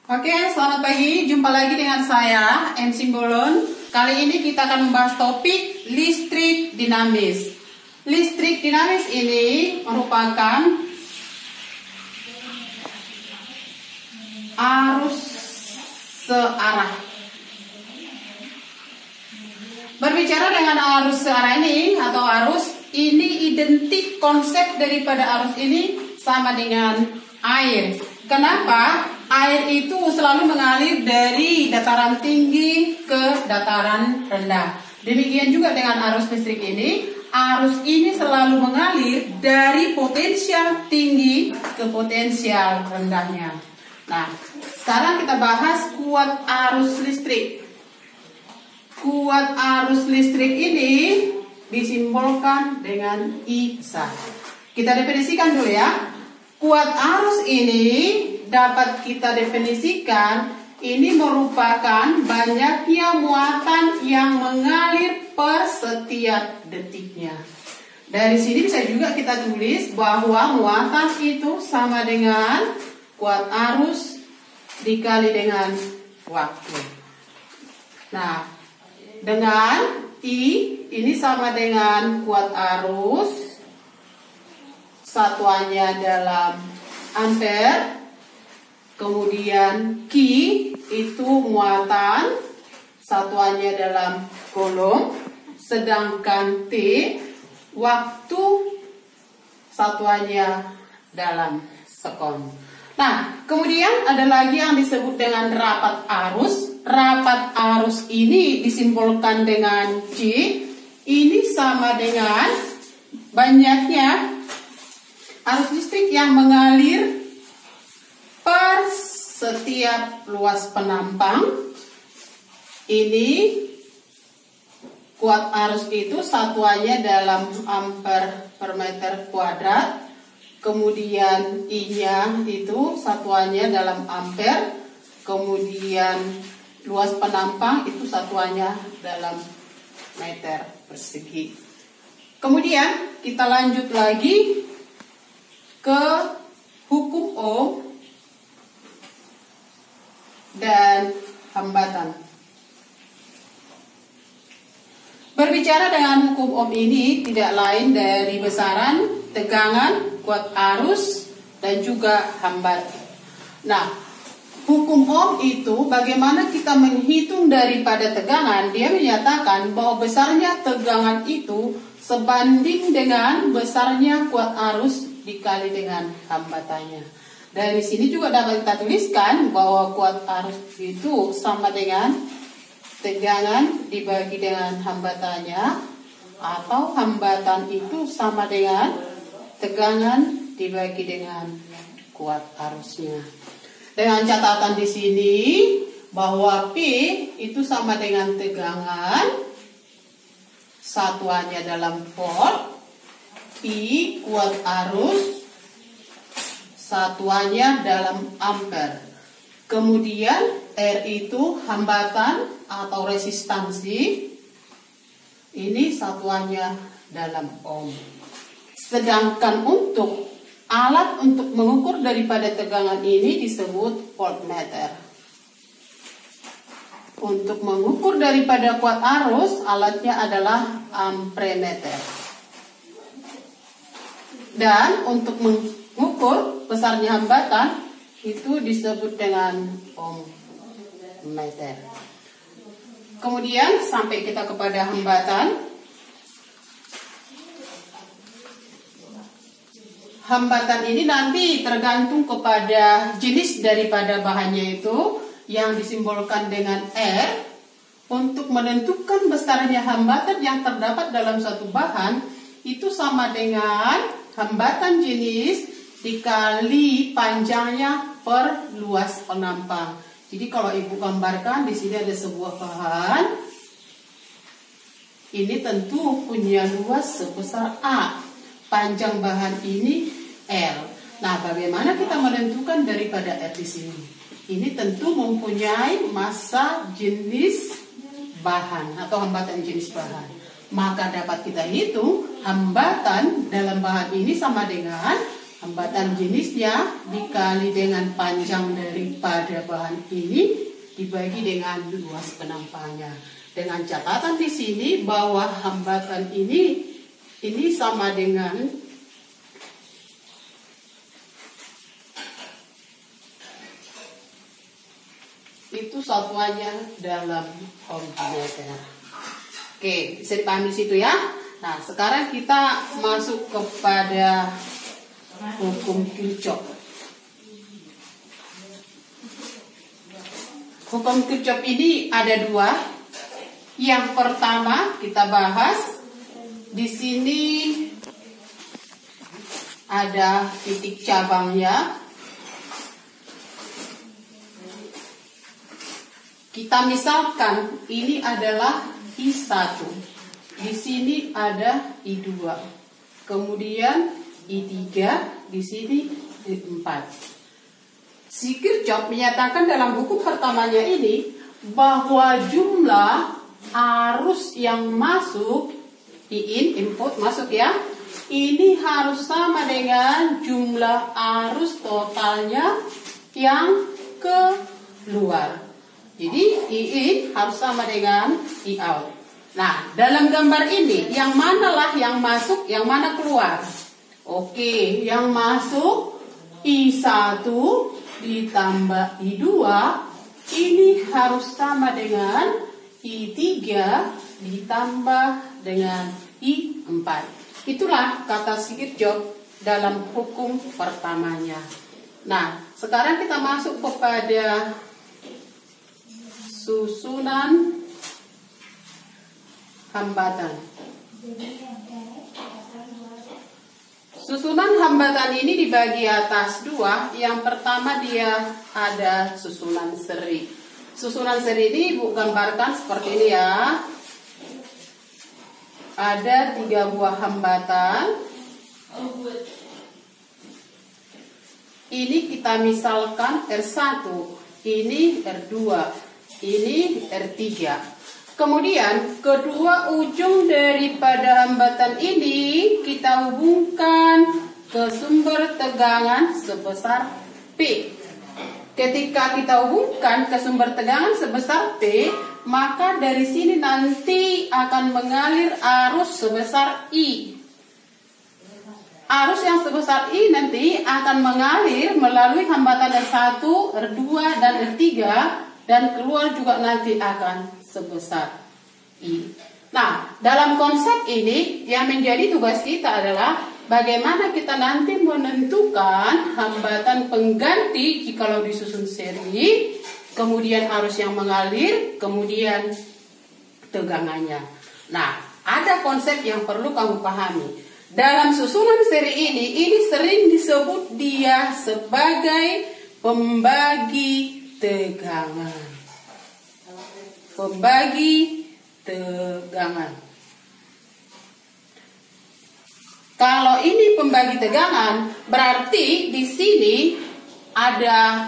Oke, selamat pagi. Jumpa lagi dengan saya, M. Simbolon. Kali ini kita akan membahas topik listrik dinamis. Listrik dinamis ini merupakan arus searah. Berbicara dengan arus searah ini atau arus ini identik konsep daripada arus ini sama dengan air. Kenapa? Air itu selalu mengalir dari dataran tinggi ke dataran rendah. Demikian juga dengan arus listrik ini. Arus ini selalu mengalir dari potensial tinggi ke potensial rendahnya. Nah, sekarang kita bahas kuat arus listrik. Kuat arus listrik ini disimbolkan dengan I besar. Kita definisikan dulu ya. Kuat arus ini dapat kita definisikan ini merupakan banyaknya muatan yang mengalir per setiap detiknya. Dari sini bisa juga kita tulis bahwa muatan itu sama dengan kuat arus dikali dengan waktu. Nah, dengan I ini sama dengan kuat arus, satuannya dalam ampere. Kemudian Q itu muatan, satuannya dalam coulomb. Sedangkan T waktu, satuannya dalam sekon. Nah, kemudian ada lagi yang disebut dengan rapat arus. Rapat arus ini disimbolkan dengan C. Ini sama dengan banyaknya arus listrik yang mengalir per setiap luas penampang. Ini kuat arus itu satuannya dalam ampere per meter kuadrat. Kemudian I-nya itu satuannya dalam ampere. Kemudian luas penampang itu satuannya dalam meter persegi. Kemudian kita lanjut lagi ke hukum Ohm dan hambatan. Berbicara dengan hukum Ohm ini tidak lain dari besaran, tegangan, kuat arus, dan juga hambatan. Nah, hukum Ohm itu bagaimana kita menghitung daripada tegangan? Dia menyatakan bahwa besarnya tegangan itu sebanding dengan besarnya kuat arus dikali dengan hambatannya. Dari sini juga dapat kita tuliskan bahwa kuat arus itu sama dengan tegangan dibagi dengan hambatannya, atau hambatan itu sama dengan tegangan dibagi dengan kuat arusnya. Dengan catatan di sini bahwa P itu sama dengan tegangan, satuannya dalam volt, I kuat arus, satuannya dalam ampere. Kemudian R itu hambatan atau resistansi. Ini satuannya dalam ohm. Sedangkan untuk alat untuk mengukur daripada tegangan ini disebut voltmeter. Untuk mengukur daripada kuat arus, alatnya adalah amperemeter. Dan untuk mengukur besarnya hambatan itu disebut dengan ohmmeter. Kemudian sampai kita kepada hambatan. Hambatan ini nanti tergantung kepada jenis daripada bahannya itu yang disimbolkan dengan R. Untuk menentukan besarnya hambatan yang terdapat dalam suatu bahan itu sama dengan hambatan jenis dikali panjangnya per luas penampang. Jadi kalau ibu gambarkan di sini ada sebuah bahan. Ini tentu punya luas sebesar A. Panjang bahan ini L. Nah, bagaimana kita menentukan daripada R di sini? Ini tentu mempunyai massa jenis bahan atau hambatan jenis bahan. Maka dapat kita hitung hambatan dalam bahan ini sama dengan Hambatan jenisnya dikali dengan panjang daripada bahan ini dibagi dengan luas penampangnya. Dengan catatan di sini bahwa hambatan ini sama dengan itu satuannya dalam meter. Oke, bisa dipahami di situ ya. Nah, sekarang kita masuk kepada hukum Kirchhoff. Hukum Kirchhoff ini ada dua. Yang pertama kita bahas di sini ada titik cabangnya. Kita misalkan ini adalah I1. Di sini ada I2. Kemudian I3, di sini I4. Si Kirchhoff menyatakan dalam buku pertamanya ini bahwa jumlah arus yang masuk input masuk ya, ini harus sama dengan jumlah arus totalnya yang keluar. Jadi I-in harus sama dengan I-out. Nah, dalam gambar ini yang manalah yang masuk, yang mana keluar? Oke, yang masuk I1 ditambah I2 ini harus sama dengan I3 ditambah dengan I4. Itulah kata si Kirchhoff dalam hukum pertamanya. Nah, sekarang kita masuk kepada susunan hambatan. Susunan hambatan ini dibagi atas dua. Yang pertama dia ada susunan seri. Susunan seri ini Bu gambarkan seperti ini ya. Ada 3 buah hambatan. Ini kita misalkan R1, ini R2, ini R3. Kemudian kedua ujung daripada hambatan ini kita hubungkan ke sumber tegangan sebesar P. Ketika kita hubungkan ke sumber tegangan sebesar P, maka dari sini nanti akan mengalir arus sebesar I. Arus yang sebesar I nanti akan mengalir melalui hambatan R1, R2, dan R3 dan keluar juga nanti akan sebesar I. Nah, dalam konsep ini yang menjadi tugas kita adalah bagaimana kita nanti menentukan hambatan pengganti jikalau disusun seri, kemudian arus yang mengalir, kemudian tegangannya. Nah, ada konsep yang perlu kamu pahami. Dalam susunan seri ini sering disebut dia sebagai pembagi tegangan. Pembagi tegangan. Kalau ini pembagi tegangan, berarti di sini ada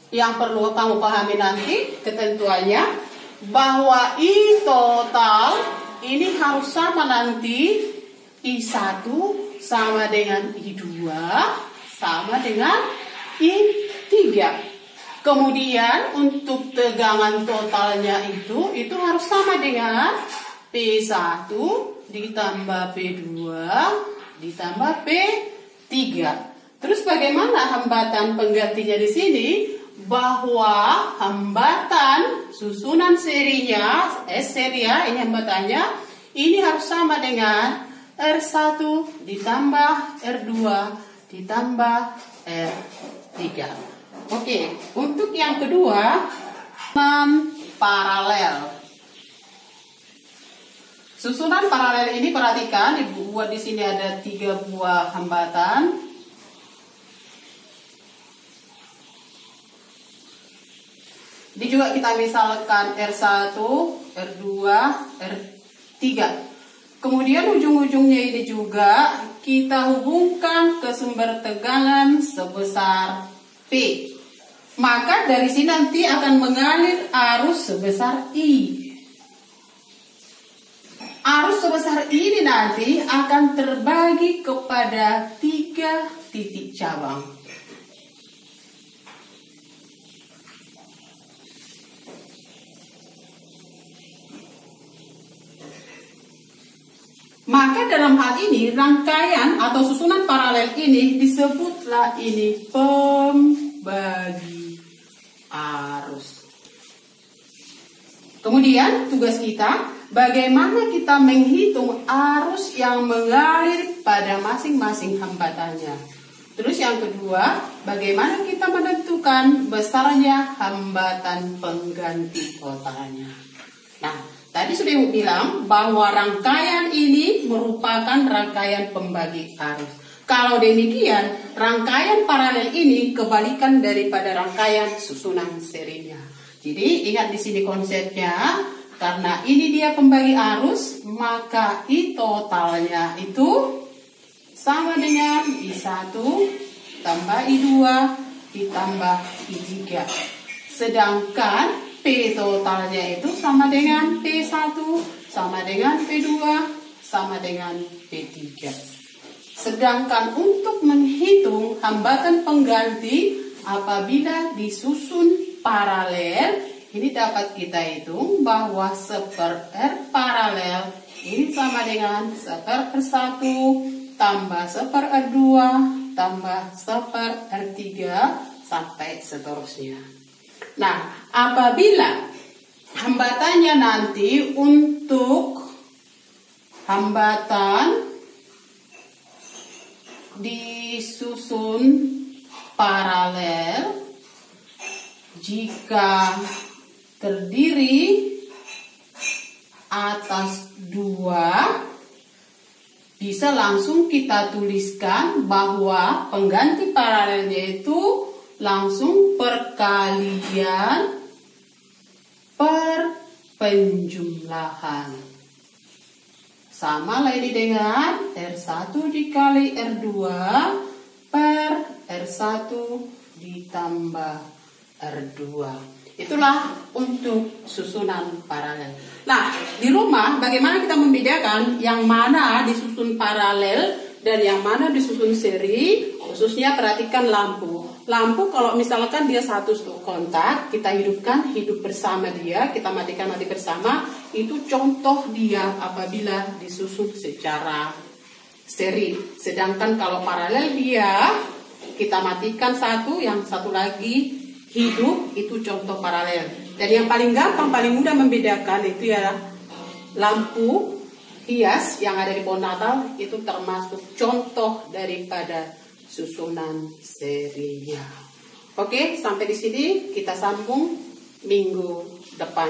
yang perlu kamu pahami nanti ketentuannya, bahwa I total ini harus sama nanti I1 sama dengan I2 sama dengan I3. Kemudian untuk tegangan totalnya itu harus sama dengan P1 ditambah P2 ditambah P3. Terus bagaimana hambatan penggantinya di sini? Bahwa hambatan susunan serinya S-seri ya, ini hambatannya, ini harus sama dengan R1 ditambah R2 ditambah R3. Oke, untuk yang kedua, paralel. Susunan paralel ini perhatikan, dibuat di sini ada 3 buah hambatan. Ini juga kita misalkan R1, R2, R3. Kemudian ujung-ujungnya ini juga kita hubungkan ke sumber tegangan sebesar P. Maka dari sini nanti akan mengalir arus sebesar I. Arus sebesar ini nanti akan terbagi kepada 3 titik cabang. Maka dalam hal ini rangkaian atau susunan paralel ini disebutlah ini pembagi arus. Kemudian tugas kita, bagaimana kita menghitung arus yang mengalir pada masing-masing hambatannya. Terus yang kedua, bagaimana kita menentukan besarnya hambatan pengganti totalnya. Nah, tadi sudah Ibu bilang bahwa rangkaian ini merupakan rangkaian pembagi arus. Kalau demikian, rangkaian paralel ini kebalikan daripada rangkaian susunan serinya. Jadi ingat di sini konsepnya, karena ini dia pembagi arus, maka I totalnya itu sama dengan I1 tambah I2 ditambah I3. Sedangkan P totalnya itu sama dengan P1, sama dengan P2, sama dengan P3. Sedangkan untuk menghitung hambatan pengganti apabila disusun paralel, ini dapat kita hitung bahwa 1/R paralel ini sama dengan 1/R1 tambah 1/R2 tambah 1/R3 sampai seterusnya. Nah, apabila hambatannya nanti untuk hambatan disusun paralel, jika terdiri atas 2, bisa langsung kita tuliskan bahwa pengganti paralelnya itu langsung perkalian per penjumlahan. Sama lagi dengan R1 dikali R2 per R1 ditambah R2. Itulah untuk susunan paralel. Nah, di rumah bagaimana kita membedakan yang mana disusun paralel dan yang mana disusun seri? Khususnya perhatikan lampu. Lampu kalau misalkan dia satu stroke kontak, kita hidupkan, hidup bersama dia, kita matikan mati bersama. Itu contoh dia apabila disusun secara seri. Sedangkan kalau paralel dia, kita matikan satu, yang satu lagi hidup, itu contoh paralel. Dan yang paling gampang, paling mudah membedakan itu ya lampu hias yang ada di pohon Natal, itu termasuk contoh daripada susunan serinya. Oke, sampai di sini kita sambung minggu depan.